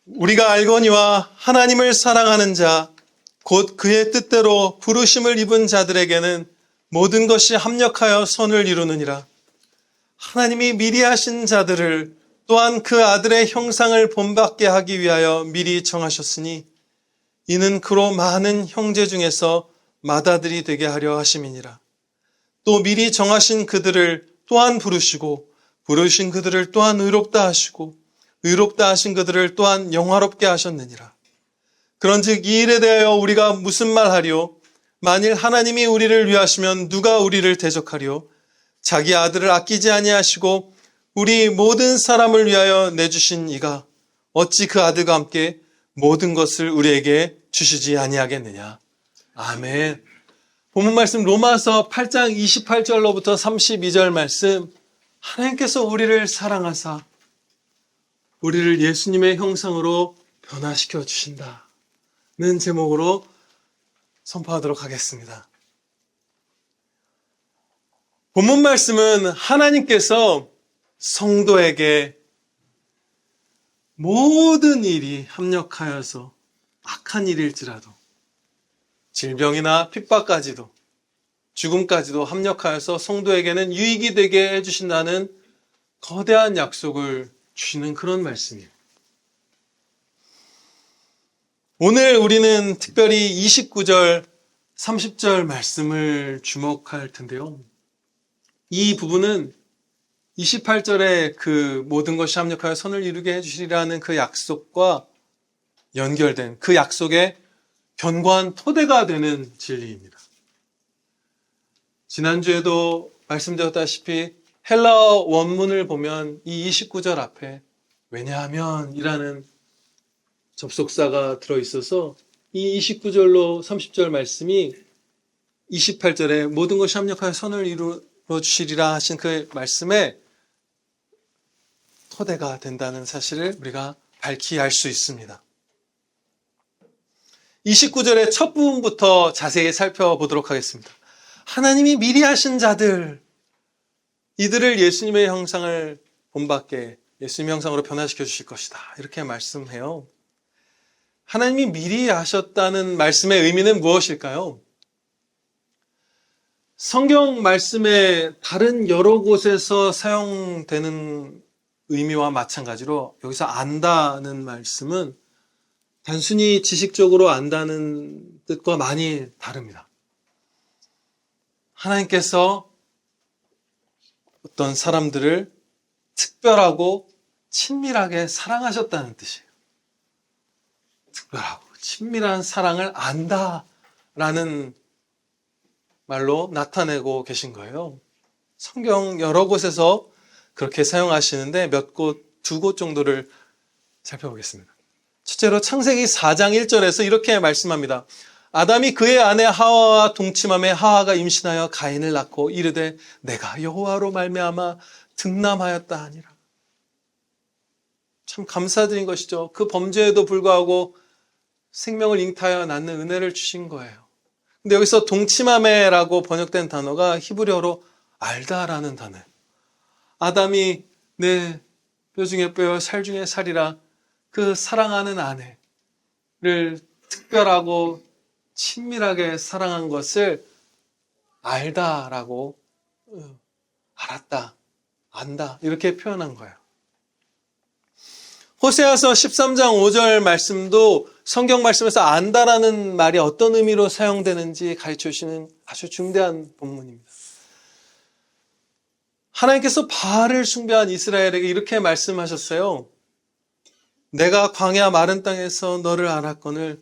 우리가 알거니와 하나님을 사랑하는 자, 곧 그의 뜻대로 부르심을 입은 자들에게는 모든 것이 합력하여 선을 이루느니라. 하나님이 미리 하신 자들을 또한 그 아들의 형상을 본받게 하기 위하여 미리 정하셨으니 이는 그로 많은 형제 중에서 맏아들이 되게 하려 하심이니라. 또 미리 정하신 그들을 또한 부르시고 부르신 그들을 또한 의롭다 하시고 의롭다 하신 그들을 또한 영화롭게 하셨느니라. 그런즉 이 일에 대하여 우리가 무슨 말하리요? 만일 하나님이 우리를 위하시면 누가 우리를 대적하리요? 자기 아들을 아끼지 아니하시고 우리 모든 사람을 위하여 내주신 이가 어찌 그 아들과 함께 모든 것을 우리에게 주시지 아니하겠느냐. 아멘. 본문 말씀 로마서 8장 28절로부터 32절 말씀, 하나님께서 우리를 사랑하사 우리를 예수님의 형상으로 변화시켜 주신다는 제목으로 선포하도록 하겠습니다. 본문 말씀은 하나님께서 성도에게 모든 일이 합력하여서 악한 일일지라도 질병이나 핍박까지도 죽음까지도 합력하여서 성도에게는 유익이 되게 해주신다는 거대한 약속을 주시는 그런 말씀이에요. 오늘 우리는 특별히 29절, 30절 말씀을 주목할 텐데요. 이 부분은 28절에 그 모든 것이 합력하여 선을 이루게 해주시리라는 그 약속과 연결된 그 약속의 견고한 토대가 되는 진리입니다. 지난주에도 말씀드렸다시피 헬라어 원문을 보면 이 29절 앞에 왜냐하면 이라는 접속사가 들어있어서 이 29절로 30절 말씀이 28절에 모든 것이 합력하여 선을 이루어 주시리라 하신 그 말씀에 토대가 된다는 사실을 우리가 밝히 알 수 있습니다. 29절의 첫 부분부터 자세히 살펴보도록 하겠습니다. 하나님이 미리 하신 자들, 이들을 예수님의 형상을 본받게 예수님의 형상으로 변화시켜 주실 것이다. 이렇게 말씀해요. 하나님이 미리 하셨다는 말씀의 의미는 무엇일까요? 성경 말씀의 다른 여러 곳에서 사용되는 의미와 마찬가지로 여기서 안다는 말씀은 단순히 지식적으로 안다는 뜻과 많이 다릅니다. 하나님께서 어떤 사람들을 특별하고 친밀하게 사랑하셨다는 뜻이에요. 특별하고 친밀한 사랑을 안다라는 말로 나타내고 계신 거예요. 성경 여러 곳에서 그렇게 사용하시는데 몇 곳, 두 곳 정도를 살펴보겠습니다. 첫째로 창세기 4장 1절에서 이렇게 말씀합니다. 아담이 그의 아내 하와와 동침함에 하와가 임신하여 가인을 낳고 이르되 내가 여호와로 말미암아 등남하였다 하니라. 참 감사드린 것이죠. 그 범죄에도 불구하고 생명을 잉타하여 낳는 은혜를 주신 거예요. 근데 여기서 동침함에라고 번역된 단어가 히브리어로 알다라는 단어예요. 아담이 내 뼈 중에 뼈요 살 중에 살이라 그 사랑하는 아내를 특별하고 친밀하게 사랑한 것을 알다라고 알았다, 안다 이렇게 표현한 거예요. 호세아서 13장 5절 말씀도 성경 말씀에서 안다라는 말이 어떤 의미로 사용되는지 가르쳐 주시는 아주 중대한 본문입니다. 하나님께서 바알을 숭배한 이스라엘에게 이렇게 말씀하셨어요. 내가 광야 마른 땅에서 너를 알았거늘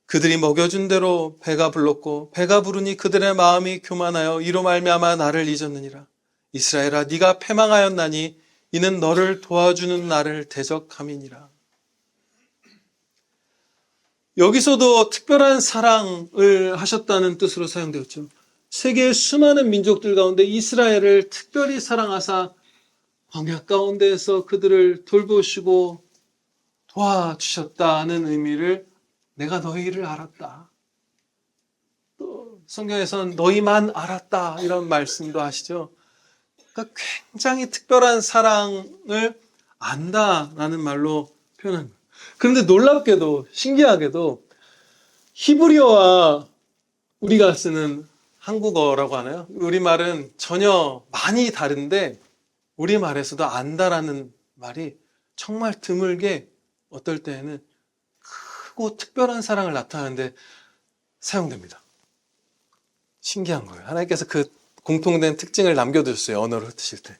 그들이 먹여준 대로 배가 불렀고 배가 부르니 그들의 마음이 교만하여 이로 말미암아 나를 잊었느니라. 이스라엘아 네가 패망하였나니 이는 너를 도와주는 나를 대적함이니라. 여기서도 특별한 사랑을 하셨다는 뜻으로 사용되었죠. 세계의 수많은 민족들 가운데 이스라엘을 특별히 사랑하사 광야 가운데에서 그들을 돌보시고 도와주셨다는 의미를 내가 너희를 알았다. 또 성경에서는 너희만 알았다 이런 말씀도 하시죠. 그러니까 굉장히 특별한 사랑을 안다라는 말로 표현합니다. 그런데 놀랍게도, 신기하게도 히브리어와 우리가 쓰는 한국어라고 하나요? 우리말은 전혀 많이 다른데 우리말에서도 안다라는 말이 정말 드물게 어떨 때에는 크고 특별한 사랑을 나타내는데 사용됩니다. 신기한 거예요. 하나님께서 그 공통된 특징을 남겨두셨어요. 언어를 흩으실 때.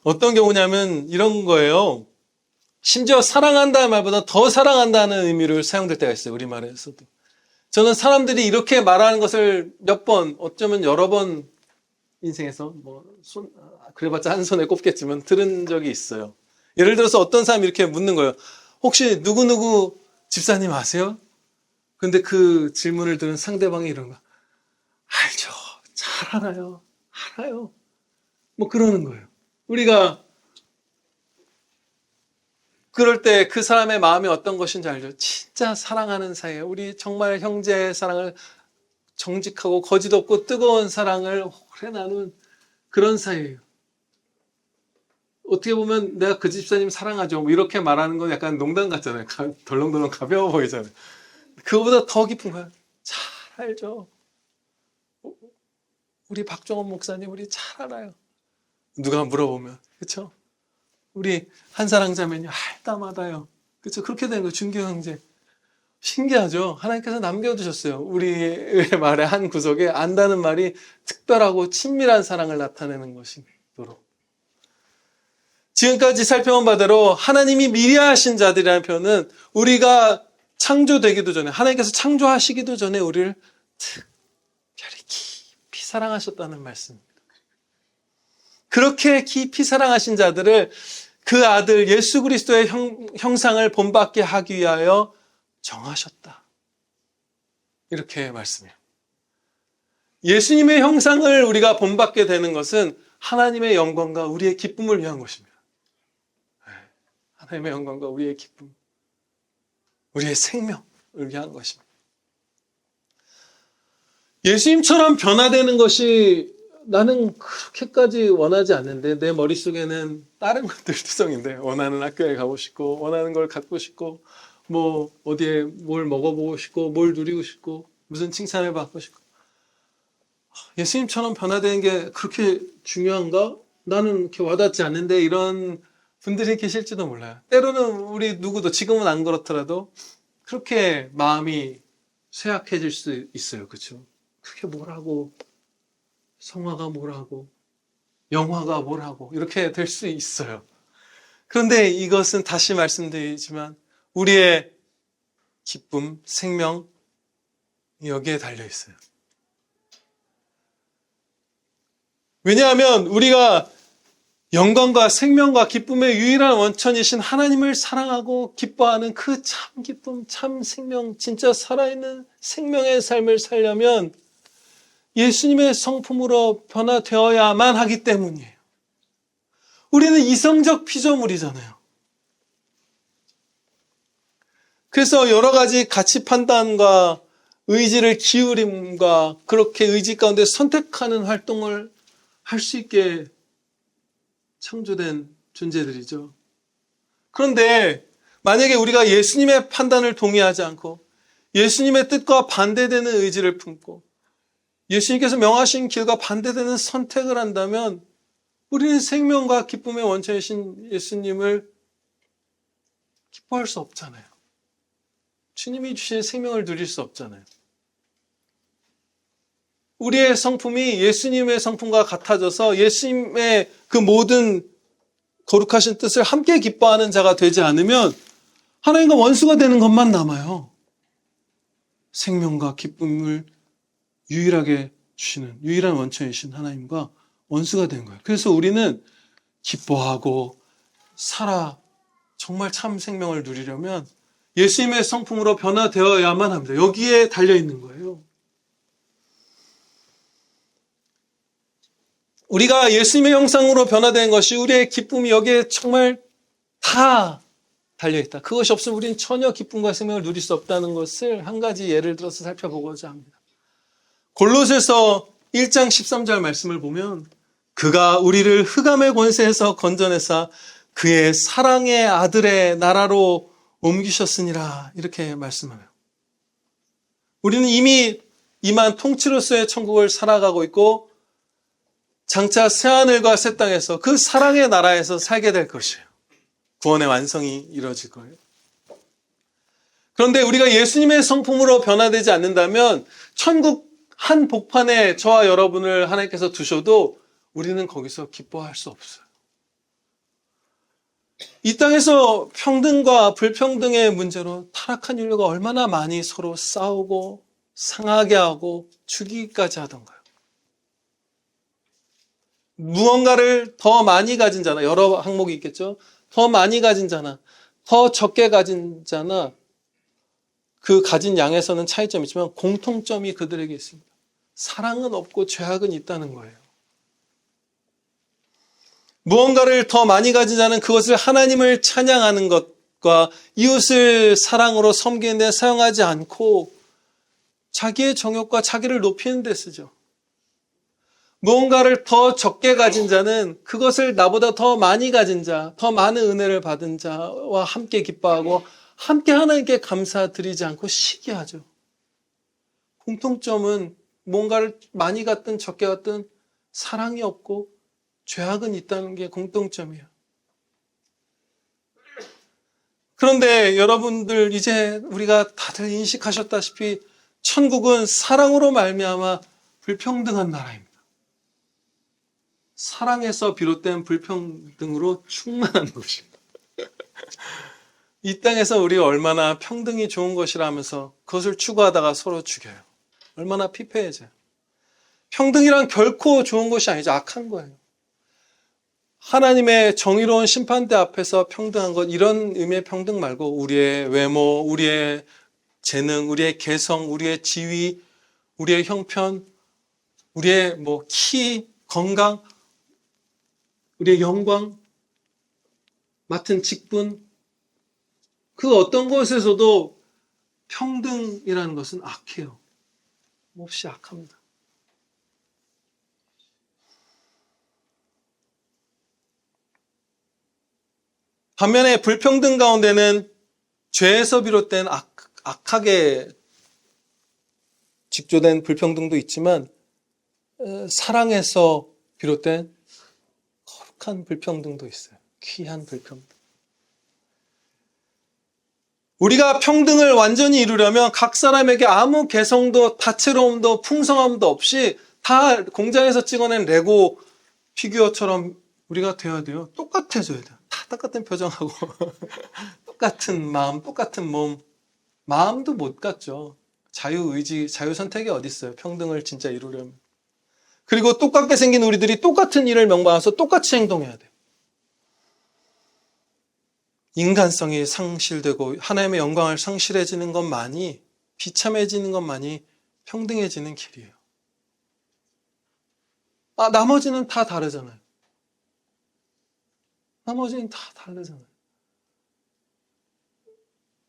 어떤 경우냐면 이런 거예요. 심지어 사랑한다는 말보다 더 사랑한다는 의미로 사용될 때가 있어요. 우리말에서도. 저는 사람들이 이렇게 말하는 것을 몇 번, 어쩌면 여러 번 인생에서 그래봤자 한 손에 꼽겠지만 들은 적이 있어요. 예를 들어서 어떤 사람이 이렇게 묻는 거예요. 혹시 누구누구 집사님 아세요? 근데 그 질문을 들은 상대방이 이런 거. 알죠. 잘 알아요. 알아요. 그러는 거예요. 우리가 그럴 때 그 사람의 마음이 어떤 것인지 알죠. 진짜 사랑하는 사이에 우리 정말 형제의 사랑을 정직하고 거짓 없고 뜨거운 사랑을 오래 나눈 그런 사이예요. 어떻게 보면 내가 그 집사님 사랑하죠. 이렇게 말하는 건 약간 농담 같잖아요. 덜렁덜렁 가벼워 보이잖아요. 그거보다 더 깊은 거야. 잘 알죠. 우리 박종원 목사님 우리 잘 알아요. 누가 물어보면 그렇죠? 우리 한사랑 자매님 알다마다요. 그렇죠? 그렇게 되는 거예요. 중교 형제. 신기하죠? 하나님께서 남겨두셨어요. 우리의 말의 한 구석에 안다는 말이 특별하고 친밀한 사랑을 나타내는 것이도록. 지금까지 살펴본 바대로 하나님이 미리 하신 자들이라는 표현은 우리가 창조되기도 전에 하나님께서 창조하시기도 전에 우리를 특별히 깊이 사랑하셨다는 말씀입니다. 그렇게 깊이 사랑하신 자들을 그 아들 예수 그리스도의 형상을 본받게 하기 위하여 정하셨다. 이렇게 말씀해요. 예수님의 형상을 우리가 본받게 되는 것은 하나님의 영광과 우리의 기쁨을 위한 것입니다. 하나님의 영광과 우리의 기쁨, 우리의 생명을 위한 것입니다. 예수님처럼 변화되는 것이 나는 그렇게까지 원하지 않는데 내 머릿속에는 다른 것들 투성인데 원하는 학교에 가고 싶고 원하는 걸 갖고 싶고 어디에 뭘 먹어보고 싶고 뭘 누리고 싶고 무슨 칭찬을 받고 싶고 예수님처럼 변화되는 게 그렇게 중요한가? 나는 이렇게 와닿지 않는데 이런 분들이 계실지도 몰라요. 때로는 우리 누구도 지금은 안 그렇더라도 그렇게 마음이 쇠약해질 수 있어요. 그렇죠? 그게 뭐라고 성화가 뭐라고 영화가 뭐라고 이렇게 될 수 있어요. 그런데 이것은 다시 말씀드리지만 우리의 기쁨, 생명 여기에 달려 있어요. 왜냐하면 우리가 영광과 생명과 기쁨의 유일한 원천이신 하나님을 사랑하고 기뻐하는 그 참 기쁨, 참 생명, 진짜 살아있는 생명의 삶을 살려면 예수님의 성품으로 변화되어야만 하기 때문이에요. 우리는 이성적 피조물이잖아요. 그래서 여러 가지 가치 판단과 의지를 기울임과 그렇게 의지 가운데 선택하는 활동을 할 수 있게 창조된 존재들이죠. 그런데 만약에 우리가 예수님의 판단을 동의하지 않고 예수님의 뜻과 반대되는 의지를 품고 예수님께서 명하신 길과 반대되는 선택을 한다면 우리는 생명과 기쁨의 원천이신 예수님을 기뻐할 수 없잖아요. 주님이 주신 생명을 누릴 수 없잖아요. 우리의 성품이 예수님의 성품과 같아져서 예수님의 그 모든 거룩하신 뜻을 함께 기뻐하는 자가 되지 않으면 하나님과 원수가 되는 것만 남아요. 생명과 기쁨을 유일하게 주시는 유일한 원천이신 하나님과 원수가 된 거예요. 그래서 우리는 기뻐하고 정말 참 생명을 누리려면 예수님의 성품으로 변화되어야만 합니다. 여기에 달려있는 거예요. 우리가 예수님의 형상으로 변화된 것이 우리의 기쁨이 여기에 정말 다 달려있다. 그것이 없으면 우리는 전혀 기쁨과 생명을 누릴 수 없다는 것을 한 가지 예를 들어서 살펴보고자 합니다. 골로새서 1장 13절 말씀을 보면 그가 우리를 흑암의 권세에서 건져내사 그의 사랑의 아들의 나라로 옮기셨으니라 이렇게 말씀하네요. 우리는 이미 임한 통치로서의 천국을 살아가고 있고 장차 새하늘과 새 땅에서 그 사랑의 나라에서 살게 될 것이에요. 구원의 완성이 이루어질 거예요. 그런데 우리가 예수님의 성품으로 변화되지 않는다면 천국 한 복판에 저와 여러분을 하나님께서 두셔도 우리는 거기서 기뻐할 수 없어요. 이 땅에서 평등과 불평등의 문제로 타락한 인류가 얼마나 많이 서로 싸우고 상하게 하고 죽이기까지 하던가요? 무언가를 더 많이 가진 자나, 여러 항목이 있겠죠. 더 많이 가진 자나, 더 적게 가진 자나, 그 가진 양에서는 차이점이 있지만 공통점이 그들에게 있습니다. 사랑은 없고 죄악은 있다는 거예요. 무언가를 더 많이 가진 자는 그것을 하나님을 찬양하는 것과 이웃을 사랑으로 섬기는 데 사용하지 않고 자기의 정욕과 자기를 높이는 데 쓰죠. 무언가를 더 적게 가진 자는 그것을 나보다 더 많이 가진 자, 더 많은 은혜를 받은 자와 함께 기뻐하고 함께 하나님께 감사드리지 않고 시기하죠. 공통점은 뭔가를 많이 갖든 적게 갖든 사랑이 없고 죄악은 있다는 게 공통점이에요. 그런데 여러분들 이제 우리가 다들 인식하셨다시피 천국은 사랑으로 말미암아 불평등한 나라입니다. 사랑에서 비롯된 불평등으로 충만한 곳입니다. 이 땅에서 우리가 얼마나 평등이 좋은 것이라 하면서 그것을 추구하다가 서로 죽여요. 얼마나 피폐해져요. 평등이란 결코 좋은 것이 아니죠. 악한 거예요. 하나님의 정의로운 심판대 앞에서 평등한 것, 이런 의미의 평등 말고 우리의 외모, 우리의 재능, 우리의 개성, 우리의 지위, 우리의 형편, 우리의 키, 건강, 우리의 영광, 맡은 직분, 그 어떤 것에서도 평등이라는 것은 악해요. 몹시 악합니다. 반면에 불평등 가운데는 죄에서 비롯된 악하게 직조된 불평등도 있지만 사랑에서 비롯된 거룩한 불평등도 있어요. 귀한 불평등. 우리가 평등을 완전히 이루려면 각 사람에게 아무 개성도 다채로움도 풍성함도 없이 다 공장에서 찍어낸 레고 피규어처럼 우리가 되어야 돼요. 똑같아져야 돼요. 다 똑같은 표정하고 똑같은 마음, 똑같은 몸. 마음도 못 갖죠. 자유의지, 자유선택이 어디 있어요. 평등을 진짜 이루려면. 그리고 똑같게 생긴 우리들이 똑같은 일을 명받아서 똑같이 행동해야 돼요. 인간성이 상실되고 하나님의 영광을 상실해지는 것만이, 비참해지는 것만이 평등해지는 길이에요. 나머지는 다 다르잖아요. 나머지는 다 다르잖아요.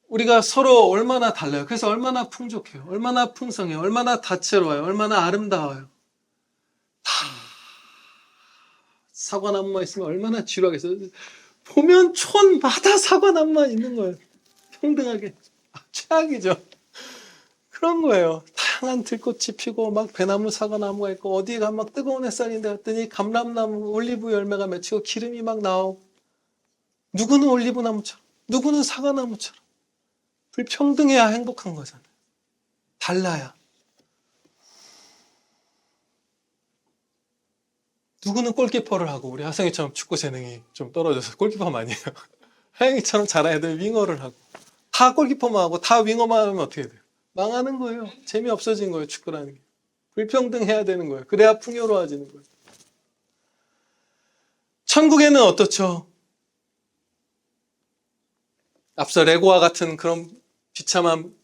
우리가 서로 얼마나 달라요. 그래서 얼마나 풍족해요. 얼마나 풍성해요. 얼마나 다채로워요. 얼마나 아름다워요. 다 사과나무만 있으면 얼마나 지루하겠어요. 보면 촌마다 사과나무만 있는 거예요. 평등하게. 최악이죠. 그런 거예요. 다양한 들꽃이 피고 막 배나무 사과나무가 있고 어디에 가면 막 뜨거운 햇살인데 갔더니 감람나무 올리브 열매가 맺히고 기름이 막 나오고 누구는 올리브나무처럼 누구는 사과나무처럼 불평등해야 행복한 거잖아요. 달라야. 누구는 골키퍼를 하고 우리 하성이처럼 축구 재능이 좀 떨어져서 골키퍼만 아니에요. 하영이처럼 잘하는 애들 윙어를 하고 다 골키퍼만 하고 다 윙어만 하면 어떻게 돼요? 망하는 거예요. 재미없어진 거예요. 축구라는 게. 불평등해야 되는 거예요. 그래야 풍요로워지는 거예요. 천국에는 어떻죠? 앞서 레고와 같은 그런 비참한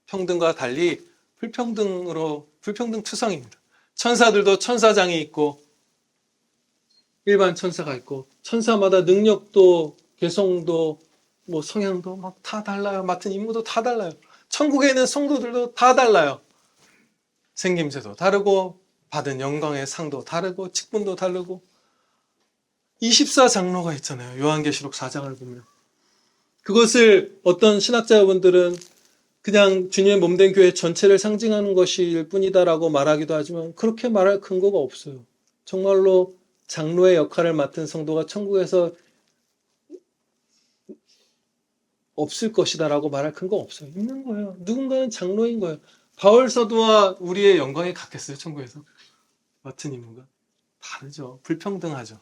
평등과 달리 불평등 투성입니다. 천사들도 천사장이 있고 일반 천사가 있고 천사마다 능력도 개성도 성향도 막 다 달라요. 맡은 임무도 다 달라요. 천국에 있는 성도들도 다 달라요. 생김새도 다르고 받은 영광의 상도 다르고 직분도 다르고 24장로가 있잖아요. 요한계시록 4장을 보면 그것을 어떤 신학자분들은 그냥 주님의 몸된 교회 전체를 상징하는 것일 뿐이다라고 말하기도 하지만 그렇게 말할 근거가 없어요. 정말로 장로의 역할을 맡은 성도가 천국에서 없을 것이다라고 말할 근거가 없어요. 있는 거예요. 누군가는 장로인 거예요. 바울 사도와 우리의 영광이 같겠어요, 천국에서? 맡은 임무가? 다르죠. 불평등하죠.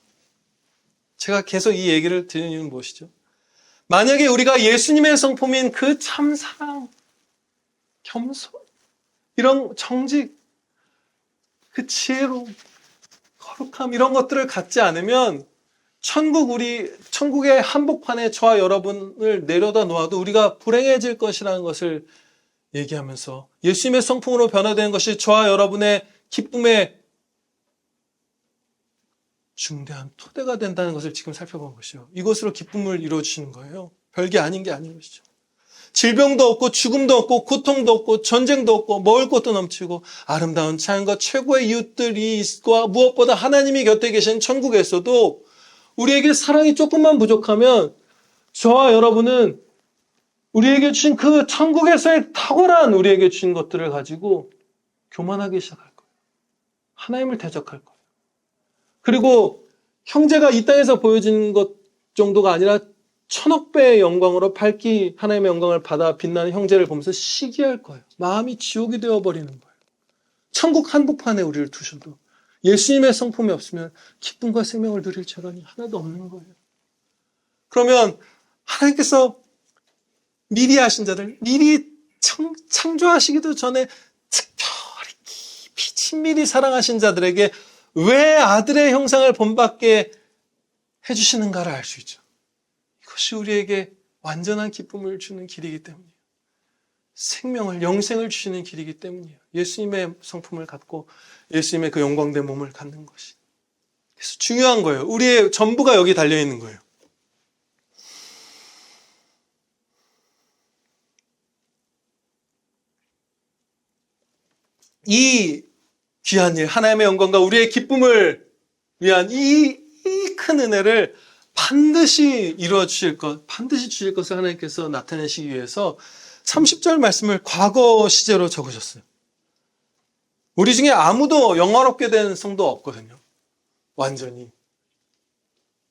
제가 계속 이 얘기를 드리는 이유는 무엇이죠? 만약에 우리가 예수님의 성품인 그 참사랑, 겸손, 이런 정직, 그 지혜로움, 거룩함 이런 것들을 갖지 않으면 천국의 한복판에 저와 여러분을 내려다 놓아도 우리가 불행해질 것이라는 것을 얘기하면서 예수님의 성품으로 변화되는 것이 저와 여러분의 기쁨의 중대한 토대가 된다는 것을 지금 살펴본 것이요. 이것으로 기쁨을 이루어주시는 거예요. 별게 아닌 게 아닌 것이죠. 질병도 없고 죽음도 없고 고통도 없고 전쟁도 없고 먹을 것도 넘치고 아름다운 자연과 최고의 이웃들이 있고 무엇보다 하나님이 곁에 계신 천국에서도 우리에게 사랑이 조금만 부족하면 저와 여러분은 우리에게 주신 그 천국에서의 탁월한 우리에게 주신 것들을 가지고 교만하기 시작할 거예요. 하나님을 대적할 거예요. 그리고 형제가 이 땅에서 보여진 것 정도가 아니라 1000억 배의 영광으로 밝히 하나님의 영광을 받아 빛나는 형제를 보면서 시기할 거예요. 마음이 지옥이 되어버리는 거예요. 천국 한복판에 우리를 두셔도 예수님의 성품이 없으면 기쁨과 생명을 누릴 재간이 하나도 없는 거예요. 그러면 하나님께서 미리 하신 자들, 미리 창조하시기도 전에 특별히 깊이 친밀히 사랑하신 자들에게 왜 아들의 형상을 본받게 해주시는가를 알 수 있죠. 이것이 우리에게 완전한 기쁨을 주는 길이기 때문이에요. 생명을, 영생을 주시는 길이기 때문이에요. 예수님의 성품을 갖고 예수님의 그 영광된 몸을 갖는 것이. 그래서 중요한 거예요. 우리의 전부가 여기 달려있는 거예요. 이 귀한 일, 하나님의 영광과 우리의 기쁨을 위한 이 큰 은혜를 반드시 이루어 주실 것, 반드시 주실 것을 하나님께서 나타내시기 위해서 30절 말씀을 과거 시제로 적으셨어요. 우리 중에 아무도 영화롭게 된 성도 없거든요. 완전히.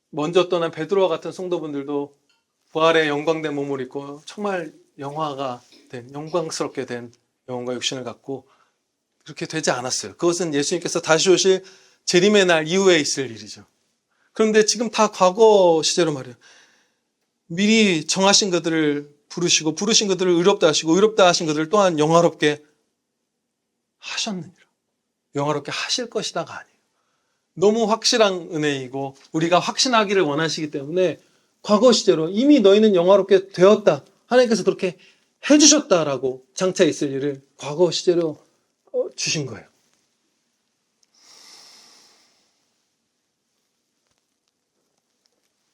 먼저 떠난 베드로와 같은 성도분들도 부활의 영광된 몸을 입고 정말 영광스럽게 된 영혼과 육신을 갖고 그렇게 되지 않았어요. 그것은 예수님께서 다시 오실 재림의 날 이후에 있을 일이죠. 그런데 지금 다 과거 시제로 말이에요. 미리 정하신 그들을 부르시고 부르신 그들을 의롭다 하시고 의롭다 하신 그들을 또한 영화롭게 하셨느니라. 영화롭게 하실 것이다가 아니에요. 너무 확실한 은혜이고 우리가 확신하기를 원하시기 때문에 과거 시제로 이미 너희는 영화롭게 되었다. 하나님께서 그렇게 해주셨다라고 장차 있을 일을 과거 시제로 주신 거예요.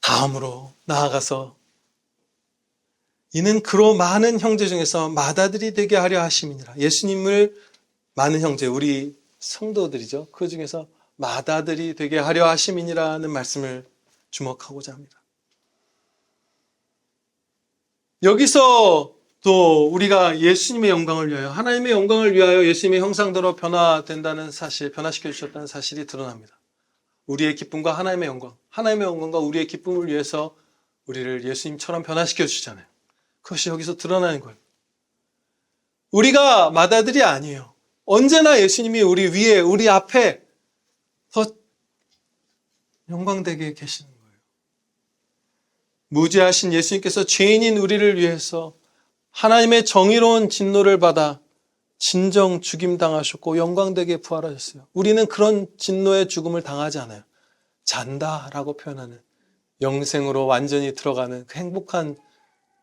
다음으로 나아가서 이는 그로 많은 형제 중에서 맏아들이 되게 하려 하심이니라. 예수님을 많은 형제, 우리 성도들이죠. 그 중에서 맏아들이 되게 하려 하심이니라는 말씀을 주목하고자 합니다. 여기서 또 우리가 예수님의 영광을 위하여, 하나님의 영광을 위하여 예수님의 형상대로 변화된다는 사실, 변화시켜 주셨다는 사실이 드러납니다. 우리의 기쁨과 하나님의 영광, 하나님의 영광과 우리의 기쁨을 위해서 우리를 예수님처럼 변화시켜 주시잖아요. 그것이 여기서 드러나는 거예요. 우리가 맏아들이 아니에요. 언제나 예수님이 우리 위에, 우리 앞에 더 영광되게 계시는 거예요. 무죄하신 예수님께서 죄인인 우리를 위해서 하나님의 정의로운 진노를 받아 진정 죽임당하셨고 영광되게 부활하셨어요. 우리는 그런 진노의 죽음을 당하지 않아요. 잔다라고 표현하는 영생으로 완전히 들어가는 그 행복한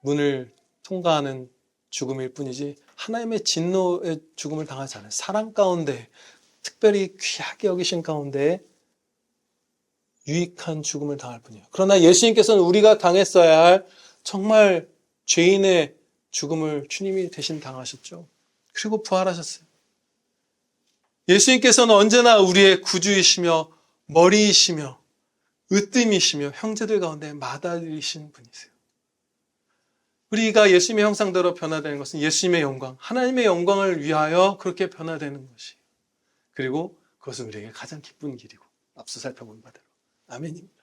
문을 통과하는 죽음일 뿐이지 하나님의 진노의 죽음을 당하지 않아요. 사랑 가운데 특별히 귀하게 여기신 가운데 유익한 죽음을 당할 뿐이에요. 그러나 예수님께서는 우리가 당했어야 할 정말 죄인의 죽음을 주님이 대신 당하셨죠. 그리고 부활하셨어요. 예수님께서는 언제나 우리의 구주이시며 머리이시며 으뜸이시며 형제들 가운데 맏아들이신 분이세요. 우리가 예수님의 형상대로 변화되는 것은 예수님의 영광, 하나님의 영광을 위하여 그렇게 변화되는 것이에요. 그리고 그것은 우리에게 가장 기쁜 길이고 앞서 살펴본 바대로 아멘입니다.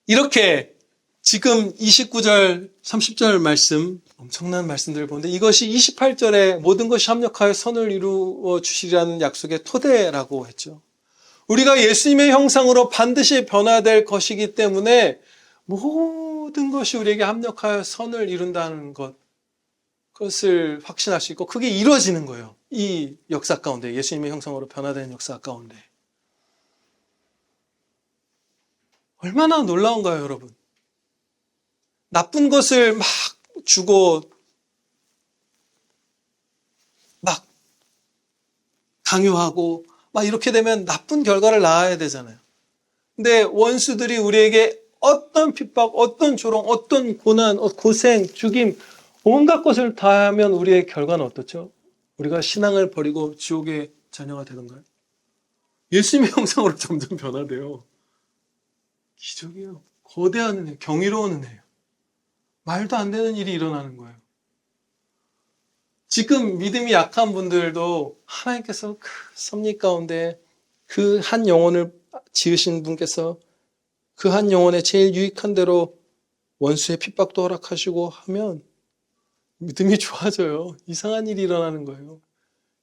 이렇게 지금 29절, 30절 말씀, 엄청난 말씀들을 보는데 이것이 28절에 모든 것이 합력하여 선을 이루어 주시리라는 약속의 토대라고 했죠. 우리가 예수님의 형상으로 반드시 변화될 것이기 때문에 모든 것이 우리에게 합력하여 선을 이룬다는 것, 그것을 확신할 수 있고 그게 이루어지는 거예요. 이 역사 가운데, 예수님의 형상으로 변화된 역사 가운데. 얼마나 놀라운가요, 여러분? 나쁜 것을 막 주고 막 강요하고 막 이렇게 되면 나쁜 결과를 낳아야 되잖아요. 근데 원수들이 우리에게 어떤 핍박, 어떤 조롱, 어떤 고난, 고생, 죽임, 온갖 것을 다 하면 우리의 결과는 어떻죠? 우리가 신앙을 버리고 지옥의 자녀가 되던가요? 예수님의 형상으로 점점 변화돼요. 기적이에요. 거대한 은혜, 경이로운 은혜예요. 말도 안 되는 일이 일어나는 거예요. 지금 믿음이 약한 분들도 하나님께서 그 섭리 가운데 그 한 영혼을 지으신 분께서 그 한 영혼의 제일 유익한 대로 원수의 핍박도 허락하시고 하면 믿음이 좋아져요. 이상한 일이 일어나는 거예요.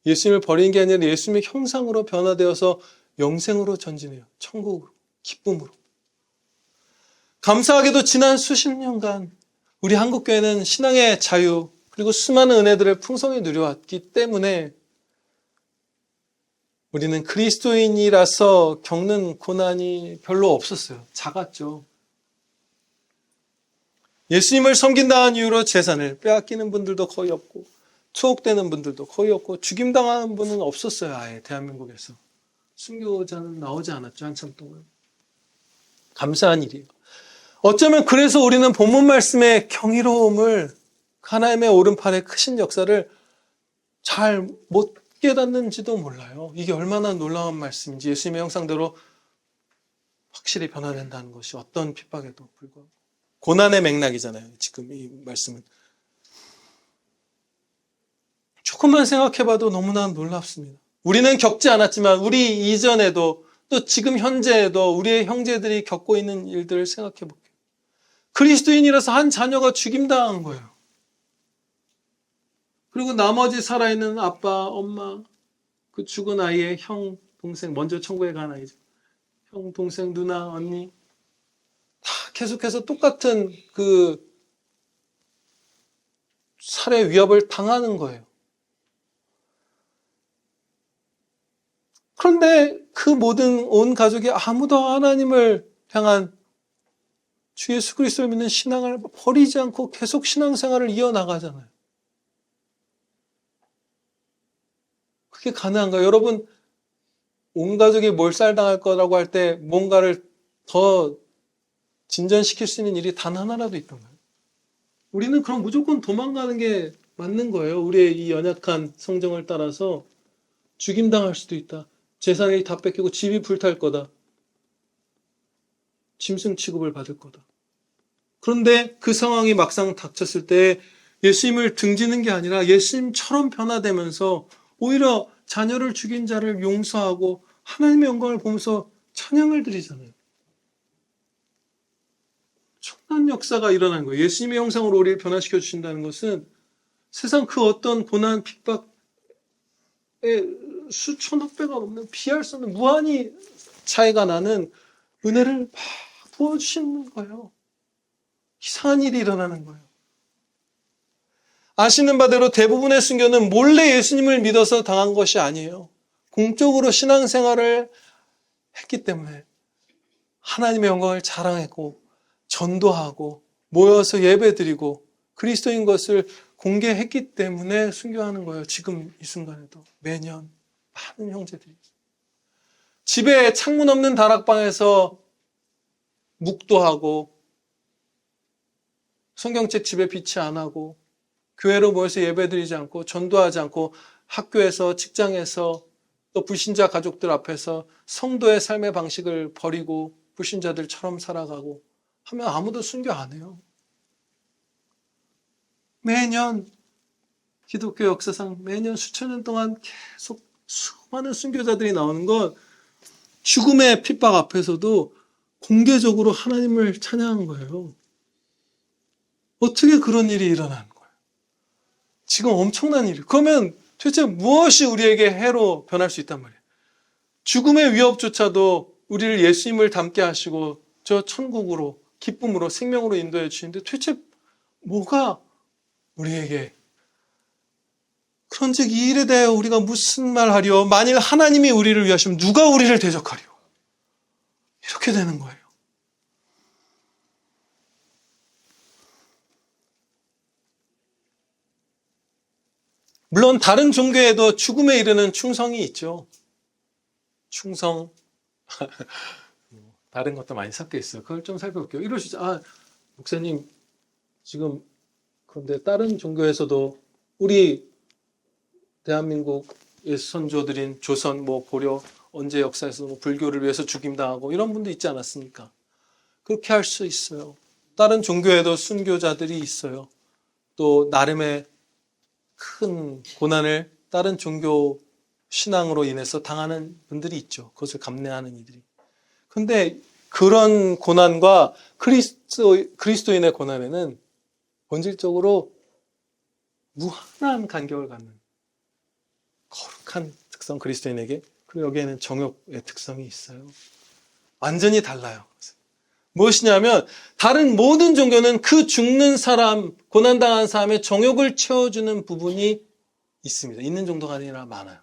예수님을 버리는 게 아니라 예수님의 형상으로 변화되어서 영생으로 전진해요. 천국으로, 기쁨으로. 감사하게도 지난 수십 년간 우리 한국교회는 신앙의 자유 그리고 수많은 은혜들을 풍성히 누려왔기 때문에 우리는 그리스도인이라서 겪는 고난이 별로 없었어요. 작았죠. 예수님을 섬긴다는 이유로 재산을 빼앗기는 분들도 거의 없고 투옥되는 분들도 거의 없고 죽임당하는 분은 없었어요. 아예 대한민국에서. 순교자는 나오지 않았죠. 한참 동안. 감사한 일이에요. 어쩌면 그래서 우리는 본문 말씀의 경이로움을 하나님의 오른팔의 크신 역사를 잘 못 깨닫는지도 몰라요. 이게 얼마나 놀라운 말씀인지 예수님의 형상대로 확실히 변화된다는 것이 어떤 핍박에도 불구하고 고난의 맥락이잖아요. 지금 이 말씀은. 조금만 생각해봐도 너무나 놀랍습니다. 우리는 겪지 않았지만 우리 이전에도 또 지금 현재에도 우리의 형제들이 겪고 있는 일들을 생각해볼게요. 그리스도인이라서 한 자녀가 죽임당한 거예요. 그리고 나머지 살아있는 아빠, 엄마, 그 죽은 아이의 형, 동생, 먼저 천국에 간 아이죠. 형, 동생, 누나, 언니 다 계속해서 똑같은 그 살해 위협을 당하는 거예요. 그런데 그 모든 온 가족이 아무도 하나님을 향한 주 예수 그리스도를 믿는 신앙을 버리지 않고 계속 신앙생활을 이어나가잖아요. 그게 가능한가요? 여러분, 온 가족이 몰살당할 거라고 할 때 뭔가를 더 진전시킬 수 있는 일이 단 하나라도 있던가요? 우리는 그럼 무조건 도망가는 게 맞는 거예요. 우리의 이 연약한 성정을 따라서 죽임당할 수도 있다. 재산이 다 뺏기고 집이 불탈 거다. 짐승 취급을 받을 거다. 그런데 그 상황이 막상 닥쳤을 때 예수님을 등지는 게 아니라 예수님처럼 변화되면서 오히려 자녀를 죽인 자를 용서하고 하나님의 영광을 보면서 찬양을 드리잖아요. 엄청난 역사가 일어난 거예요. 예수님의 형상으로 우리를 변화시켜 주신다는 것은 세상 그 어떤 고난, 핍박에 수천억 배가 넘는 비할 수 없는 무한히 차이가 나는 은혜를 막 부어주시는 거예요. 이상한 일이 일어나는 거예요. 아시는 바대로 대부분의 순교는 몰래 예수님을 믿어서 당한 것이 아니에요. 공적으로 신앙생활을 했기 때문에 하나님의 영광을 자랑했고 전도하고 모여서 예배드리고 그리스도인 것을 공개했기 때문에 순교하는 거예요. 지금 이 순간에도 매년 많은 형제들이 집에 창문 없는 다락방에서 묵도하고 성경책 집에 비치 안 하고 교회로 모여서 예배드리지 않고 전도하지 않고 학교에서 직장에서 또 불신자 가족들 앞에서 성도의 삶의 방식을 버리고 불신자들처럼 살아가고 하면 아무도 순교 안 해요. 매년 기독교 역사상 매년 수천 년 동안 계속 수많은 순교자들이 나오는 건 죽음의 핍박 앞에서도 공개적으로 하나님을 찬양한 거예요. 어떻게 그런 일이 일어나는 거예요? 지금 엄청난 일. 그러면 도대체 무엇이 우리에게 해로 변할 수 있단 말이에요? 죽음의 위협조차도 우리를 예수님을 닮게 하시고 저 천국으로 기쁨으로 생명으로 인도해 주시는데 도대체 뭐가 우리에게, 그런즉 이 일에 대하여 우리가 무슨 말하리요? 만일 하나님이 우리를 위하시면 누가 우리를 대적하리요? 이렇게 되는 거예요. 물론 다른 종교에도 죽음에 이르는 충성이 있죠. 충성. 다른 것도 많이 섞여 있어요. 그걸 좀 살펴볼게요. 이러시죠. 목사님, 지금 그런데 다른 종교에서도 우리 대한민국의 선조들인 조선, 고려, 언제 역사에서 불교를 위해서 죽임당하고 이런 분도 있지 않았습니까? 그렇게 할 수 있어요. 다른 종교에도 순교자들이 있어요. 또 나름의 큰 고난을 다른 종교 신앙으로 인해서 당하는 분들이 있죠. 그것을 감내하는 이들이. 그런데 그런 고난과 그리스도인의 고난에는 본질적으로 무한한 간격을 갖는 거룩한 특성, 그리스도인에게. 그리고 여기에는 정욕의 특성이 있어요. 완전히 달라요. 무엇이냐면 다른 모든 종교는 그 죽는 사람, 고난당한 사람의 정욕을 채워주는 부분이 있습니다. 있는 정도가 아니라 많아요.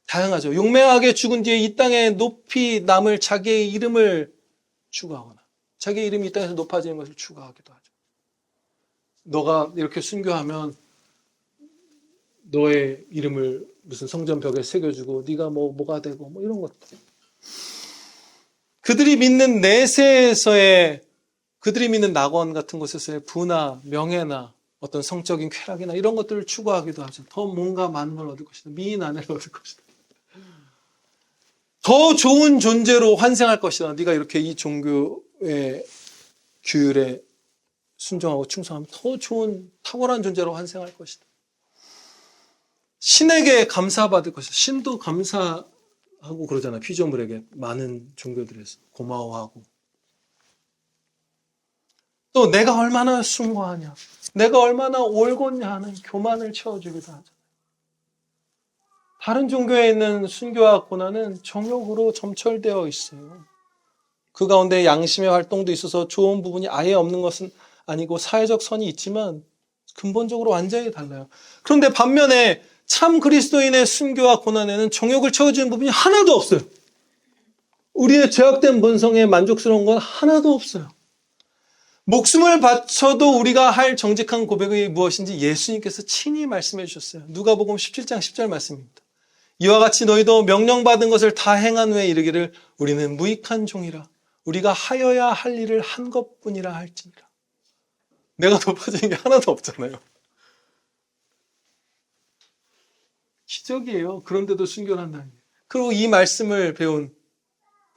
다양하죠. 용맹하게 죽은 뒤에 이 땅에 높이 남을 자기의 이름을 추구하거나 자기의 이름이 이 땅에서 높아지는 것을 추구하기도 하죠. 너가 이렇게 순교하면 너의 이름을 무슨 성전벽에 새겨주고 네가 뭐가 되고 이런 것들. 그들이 믿는 내세에서의, 그들이 믿는 낙원 같은 곳에서의 부나 명예나 어떤 성적인 쾌락이나 이런 것들을 추구하기도 하죠. 더 뭔가 많은 걸 얻을 것이다. 미인 아내를 얻을 것이다. 더 좋은 존재로 환생할 것이다. 네가 이렇게 이 종교의 규율에 순종하고 충성하면 더 좋은 탁월한 존재로 환생할 것이다. 신에게 감사받을 것이다. 신도 감사하고 그러잖아요. 피조물에게 많은 종교들에서 고마워하고. 또 내가 얼마나 숭고하냐, 내가 얼마나 올곧냐 하는 교만을 채워주기도 하죠. 다른 종교에 있는 순교와 고난은 정욕으로 점철되어 있어요. 그 가운데 양심의 활동도 있어서 좋은 부분이 아예 없는 것은 아니고 사회적 선이 있지만 근본적으로 완전히 달라요. 그런데 반면에 참 그리스도인의 순교와 고난에는 정욕을 채워주는 부분이 하나도 없어요. 우리의 죄악된 본성에 만족스러운 건 하나도 없어요. 목숨을 바쳐도 우리가 할 정직한 고백이 무엇인지 예수님께서 친히 말씀해 주셨어요. 누가복음 17장 10절 말씀입니다. 이와 같이 너희도 명령받은 것을 다 행한 후에 이르기를 우리는 무익한 종이라 우리가 하여야 할 일을 한 것뿐이라 할지니라. 내가 높아지는 게 하나도 없잖아요. 기적이에요. 그런데도 순교를 한다는 게. 그리고 이 말씀을 배운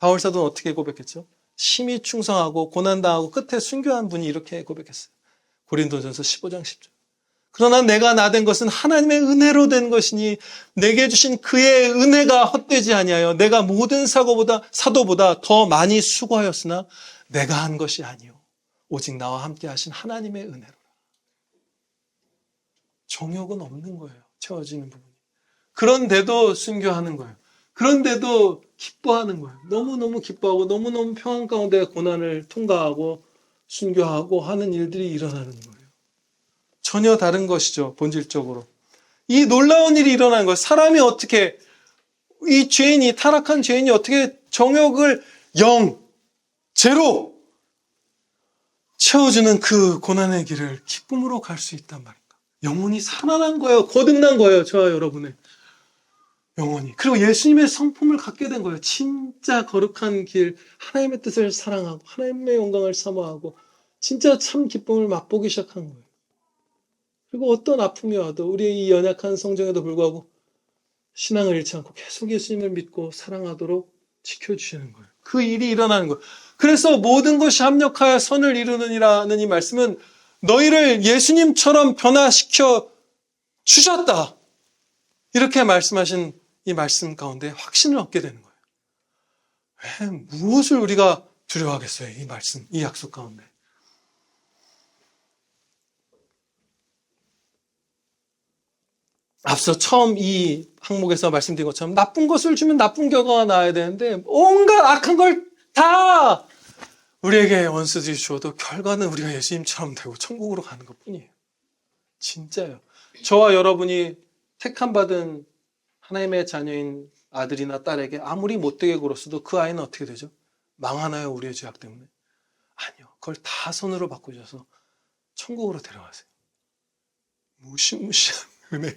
바울사도는 어떻게 고백했죠? 심히 충성하고 고난당하고 끝에 순교한 분이 이렇게 고백했어요. 고린도전서 15장 10절. 그러나 내가 나된 것은 하나님의 은혜로 된 것이니 내게 주신 그의 은혜가 헛되지 아니하여 내가 모든 사도보다 더 많이 수고하였으나 내가 한 것이 아니요 오직 나와 함께 하신 하나님의 은혜로라. 정욕은 없는 거예요. 채워지는 부분이. 그런데도 순교하는 거예요. 그런데도 기뻐하는 거예요. 너무너무 기뻐하고 너무너무 평안 가운데 고난을 통과하고 순교하고 하는 일들이 일어나는 거예요. 전혀 다른 것이죠. 본질적으로. 이 놀라운 일이 일어나는 거예요. 사람이 어떻게, 이 죄인이, 타락한 죄인이 어떻게 정욕을 0, 제로 채워주는 그 고난의 길을 기쁨으로 갈 수 있단 말인가. 영혼이 살아난 거예요. 거듭난 거예요. 저와 여러분의 영혼이. 그리고 예수님의 성품을 갖게 된 거예요. 진짜 거룩한 길, 하나님의 뜻을 사랑하고 하나님의 영광을 사모하고 진짜 참 기쁨을 맛보기 시작한 거예요. 그리고 어떤 아픔이 와도 우리의 이 연약한 성정에도 불구하고 신앙을 잃지 않고 계속 예수님을 믿고 사랑하도록 지켜주시는 거예요. 그 일이 일어나는 거예요. 그래서 모든 것이 합력하여 선을 이루느니라는 이 말씀은 너희를 예수님처럼 변화시켜 주셨다. 이렇게 말씀하신 이 말씀 가운데 확신을 얻게 되는 거예요. 왜 무엇을 우리가 두려워하겠어요? 이 말씀, 이 약속 가운데. 앞서 처음 이 항목에서 말씀드린 것처럼 나쁜 것을 주면 나쁜 결과가 나와야 되는데 온갖 악한 걸 다 우리에게 원수들이 주어도 결과는 우리가 예수님처럼 되고 천국으로 가는 것뿐이에요. 진짜요. 저와 여러분이 택함받은 하나님의 자녀인 아들이나 딸에게 아무리 못되게 굴었어도 그 아이는 어떻게 되죠? 망하나요? 우리의 죄악 때문에? 아니요. 그걸 다 손으로 바꾸셔서 천국으로 데려가세요. 무시무시한 은혜예요.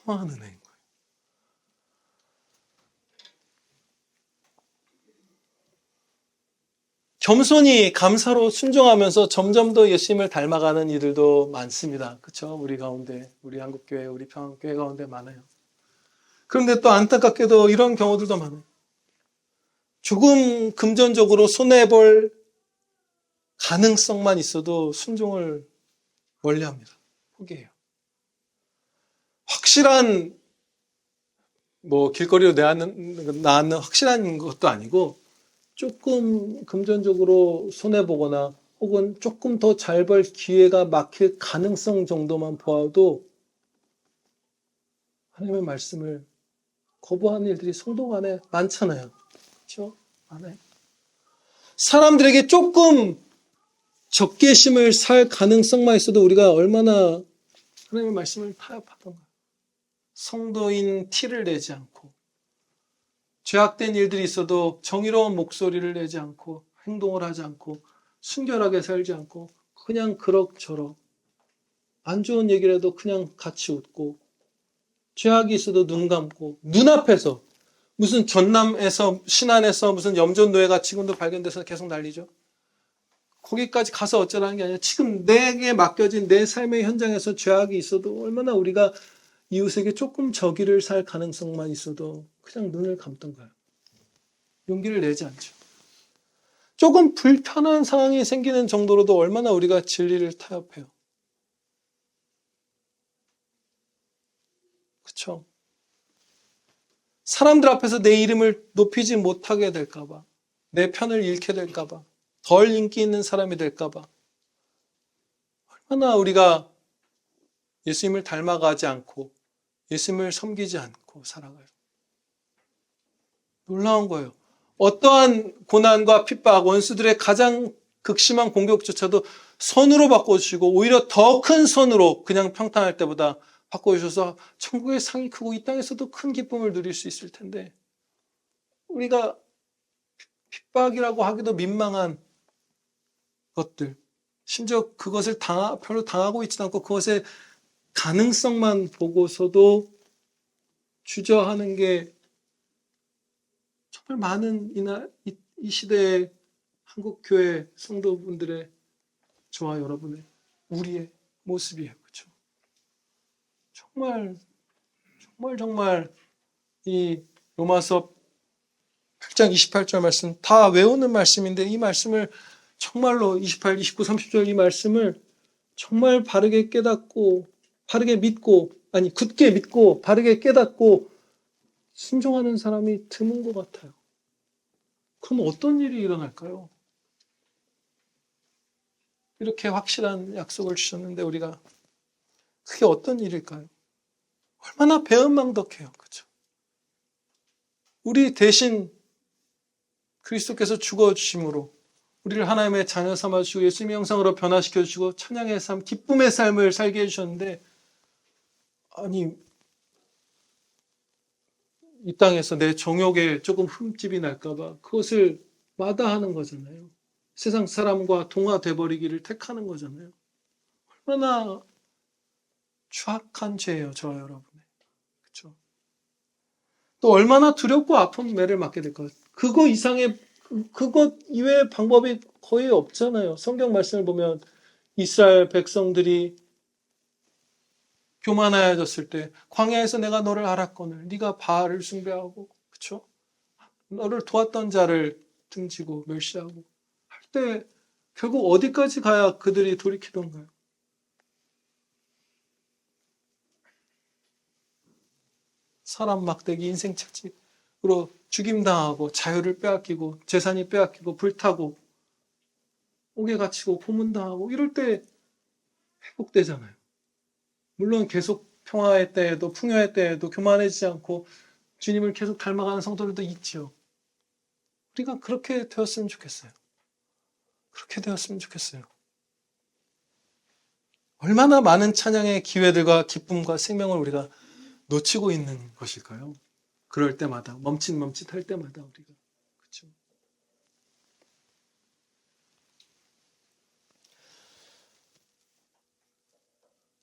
어마어마한 은혜인 거예요. 겸손히 감사로 순종하면서 점점 더 예수님을 닮아가는 이들도 많습니다. 그렇죠? 우리 가운데, 우리 한국교회, 우리 평안교회 가운데 많아요. 그런데 또 안타깝게도 이런 경우들도 많아요. 조금 금전적으로 손해볼 가능성만 있어도 순종을 멀리합니다. 포기해요. 확실한 길거리로 나왔는 확실한 것도 아니고 조금 금전적으로 손해보거나 혹은 조금 더 잘 벌 기회가 막힐 가능성 정도만 보아도 하나님의 말씀을 거부하는 일들이 성도 안에 많잖아요. 그렇죠? 많아요. 사람들에게 조금 적개심을 살 가능성만 있어도 우리가 얼마나 하나님의 말씀을 타협하던가. 성도인 티를 내지 않고 죄악된 일들이 있어도 정의로운 목소리를 내지 않고 행동을 하지 않고 순결하게 살지 않고 그냥 그럭저럭 안 좋은 얘기라도 그냥 같이 웃고 죄악이 있어도 눈 감고 눈앞에서 무슨 전남에서 신안에서 무슨 염전노예가 지금도 발견돼서 계속 난리죠. 거기까지 가서 어쩌라는 게 아니라 지금 내게 맡겨진 내 삶의 현장에서 죄악이 있어도 얼마나 우리가 이웃에게 조금 저기를 살 가능성만 있어도 그냥 눈을 감던가요. 용기를 내지 않죠. 조금 불편한 상황이 생기는 정도로도 얼마나 우리가 진리를 타협해요. 그렇죠? 사람들 앞에서 내 이름을 높이지 못하게 될까봐, 내 편을 잃게 될까봐, 덜 인기 있는 사람이 될까봐 얼마나 우리가 예수님을 닮아가지 않고 예수님을 섬기지 않고 살아가요. 놀라운 거예요. 어떠한 고난과 핍박, 원수들의 가장 극심한 공격조차도 선으로 바꿔주시고 오히려 더 큰 선으로 그냥 평탄할 때보다 바꿔주셔서 천국의 상이 크고 이 땅에서도 큰 기쁨을 누릴 수 있을 텐데 우리가 핍박이라고 하기도 민망한 것들, 심지어 그것을 별로 당하고 있지도 않고 그것의 가능성만 보고서도 주저하는 게 정말 많은 이 시대의 한국교회 성도분들의 저와 여러분의 우리의 모습이에요. 그렇죠? 정말 이 로마서 8장 28절 말씀 다 외우는 말씀인데 이 말씀을 정말로 28, 29, 30절 이 말씀을 정말 바르게 깨닫고 바르게 믿고 굳게 믿고 바르게 깨닫고 순종하는 사람이 드문 것 같아요. 그럼 어떤 일이 일어날까요? 이렇게 확실한 약속을 주셨는데 우리가 그게 어떤 일일까요? 얼마나 배은망덕해요. 그렇죠? 우리 대신 그리스도께서 죽어주심으로 우리를 하나님의 자녀 삼아주시고 예수님의 형상으로 변화시켜주시고 찬양의 삶, 기쁨의 삶을 살게 해주셨는데 이 땅에서 내 정욕에 조금 흠집이 날까봐 그것을 마다하는 거잖아요. 세상 사람과 동화돼버리기를 택하는 거잖아요. 얼마나 추악한 죄예요, 저와 여러분의. 그렇죠? 또 얼마나 두렵고 아픈 매를 맞게 될까요? 그것 이외의 방법이 거의 없잖아요. 성경 말씀을 보면 이스라엘 백성들이 교만해졌을 때 광야에서 내가 너를 알았거늘 네가 바알을 숭배하고 그렇죠? 너를 도왔던 자를 등지고 멸시하고 할 때 결국 어디까지 가야 그들이 돌이키던가요? 사람 막대기 인생 채찍으로 죽임당하고 자유를 빼앗기고 재산이 빼앗기고 불타고 옥에 갇히고 고문당하고 이럴 때 회복되잖아요. 물론 계속 평화의 때에도 풍요의 때에도 교만해지지 않고 주님을 계속 닮아가는 성도들도 있지요. 우리가 그렇게 되었으면 좋겠어요. 그렇게 되었으면 좋겠어요. 얼마나 많은 찬양의 기회들과 기쁨과 생명을 우리가 놓치고 있는 것일까요? 그럴 때마다 멈칫멈칫할 때마다 우리가 그렇죠.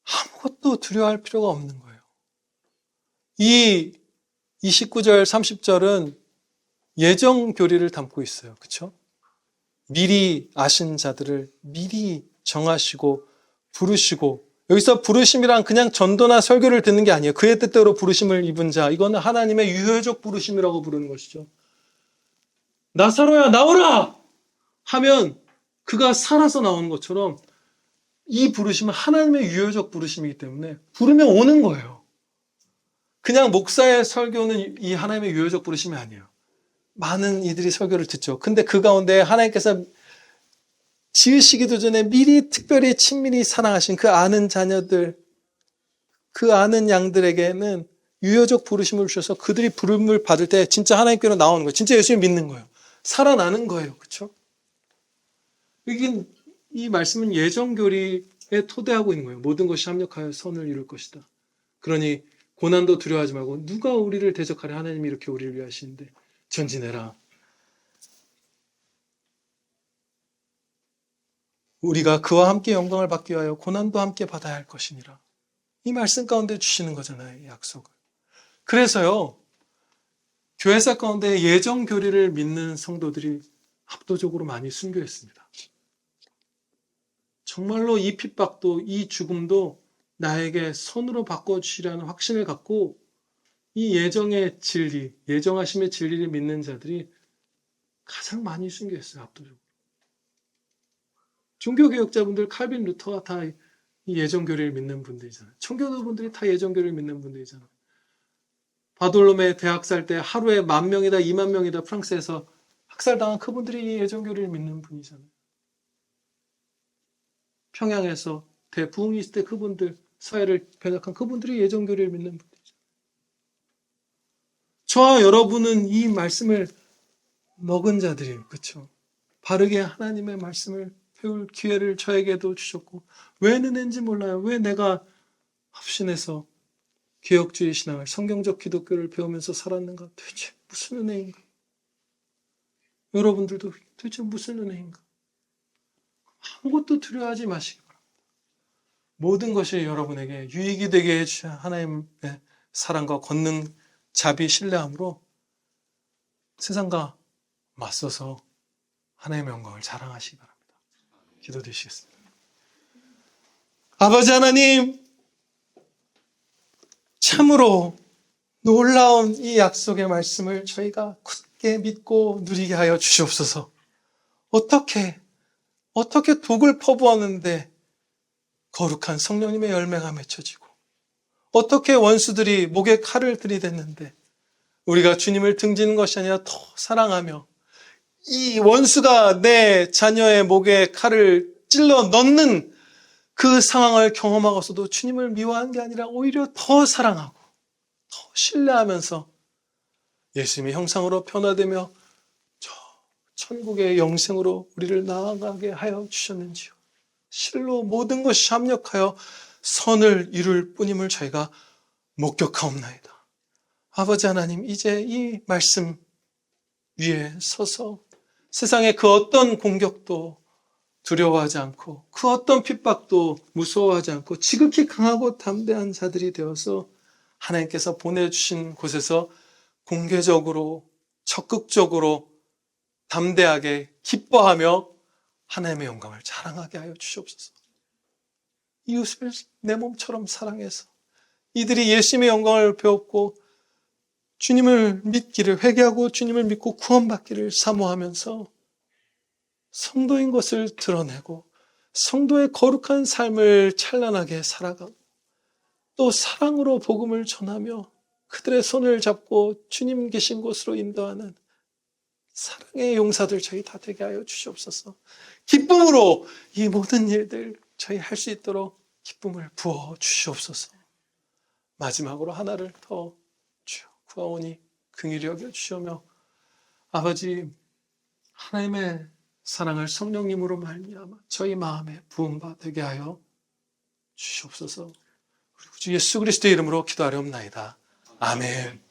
아무것도 두려워할 필요가 없는 거예요. 이 29절, 30절은 예정 교리를 담고 있어요. 그렇죠? 미리 아신 자들을 미리 정하시고 부르시고, 여기서 부르심이란 그냥 전도나 설교를 듣는 게 아니에요. 그의 뜻대로 부르심을 입은 자, 이거는 하나님의 유효적 부르심이라고 부르는 것이죠. 나사로야 나오라! 하면 그가 살아서 나오는 것처럼 이 부르심은 하나님의 유효적 부르심이기 때문에 부르면 오는 거예요. 그냥 목사의 설교는 이 하나님의 유효적 부르심이 아니에요. 많은 이들이 설교를 듣죠. 근데 그 가운데 하나님께서 지으시기도 전에 미리 특별히 친밀히 사랑하신 그 아는 자녀들, 그 아는 양들에게는 유효적 부르심을 주셔서 그들이 부름을 받을 때 진짜 하나님께로 나오는 거예요. 진짜 예수님 믿는 거예요. 살아나는 거예요. 그렇죠? 이 말씀은 예정교리에 토대하고 있는 거예요. 모든 것이 합력하여 선을 이룰 것이다. 그러니 고난도 두려워하지 말고 누가 우리를 대적하랴. 하나님이 이렇게 우리를 위하시는데 전진해라. 우리가 그와 함께 영광을 받기 위하여 고난도 함께 받아야 할 것이니라. 이 말씀 가운데 주시는 거잖아요. 이 약속을. 그래서요. 교회사 가운데 예정교리를 믿는 성도들이 압도적으로 많이 순교했습니다. 정말로 이 핍박도 이 죽음도 나에게 선으로 바꿔주시라는 확신을 갖고 이 예정의 진리, 예정하심의 진리를 믿는 자들이 가장 많이 순교했어요. 압도적으로. 종교개혁자분들 칼빈 루터가 다 이 예정교리를 믿는 분들이잖아요. 청교도분들이 다 예정교리를 믿는 분들이잖아요. 바돌롬의 대학 살 때 하루에 10,000명이다 20,000명이다 프랑스에서 학살당한 그분들이 예정교리를 믿는 분이잖아요. 평양에서 대부흥이 있을 때 그분들, 사회를 변혁한 그분들이 예정교리를 믿는 분들이죠. 저와 여러분은 이 말씀을 먹은 자들이에요. 그렇죠? 바르게 하나님의 말씀을 배울 기회를 저에게도 주셨고, 왜 은혜인지 몰라요. 왜 내가 합신해서 개혁주의 신앙을, 성경적 기독교를 배우면서 살았는가? 도대체 무슨 은혜인가? 여러분들도 도대체 무슨 은혜인가? 아무것도 두려워하지 마시기 바랍니다. 모든 것이 여러분에게 유익이 되게 해주신 하나님의 사랑과 권능, 자비, 신뢰함으로 세상과 맞서서 하나님의 영광을 자랑하시기 바랍니다. 기도드리시겠습니다. 아버지 하나님, 참으로 놀라운 이 약속의 말씀을 저희가 굳게 믿고 누리게 하여 주시옵소서. 어떻게 독을 퍼부었는데 거룩한 성령님의 열매가 맺혀지고, 어떻게 원수들이 목에 칼을 들이댔는데 우리가 주님을 등지는 것이 아니라 더 사랑하며 이 원수가 내 자녀의 목에 칼을 찔러 넣는 그 상황을 경험하고서도 주님을 미워한 게 아니라 오히려 더 사랑하고 더 신뢰하면서 예수님의 형상으로 변화되며 저 천국의 영생으로 우리를 나아가게 하여 주셨는지요. 실로 모든 것이 합력하여 선을 이룰 뿐임을 저희가 목격하옵나이다. 아버지 하나님, 이제 이 말씀 위에 서서 세상의 그 어떤 공격도 두려워하지 않고 그 어떤 핍박도 무서워하지 않고 지극히 강하고 담대한 자들이 되어서 하나님께서 보내주신 곳에서 공개적으로 적극적으로 담대하게 기뻐하며 하나님의 영광을 자랑하게 하여 주시옵소서. 이웃을 내 몸처럼 사랑해서 이들이 예수님의 영광을 배웠고 주님을 믿기를, 회개하고 주님을 믿고 구원받기를 사모하면서 성도인 것을 드러내고 성도의 거룩한 삶을 찬란하게 살아가고 또 사랑으로 복음을 전하며 그들의 손을 잡고 주님 계신 곳으로 인도하는 사랑의 용사들 저희 다 되게 하여 주시옵소서. 기쁨으로 이 모든 일들 저희 할 수 있도록 기쁨을 부어 주시옵소서. 마지막으로 하나를 더 구하오니 긍휼히 여겨 주시오며 아버지 하나님의 사랑을 성령님으로 말미암아 저희 마음에 부음바 되게 하여 주시옵소서. 우리 주 예수 그리스도의 이름으로 기도하려옵나이다. 아멘.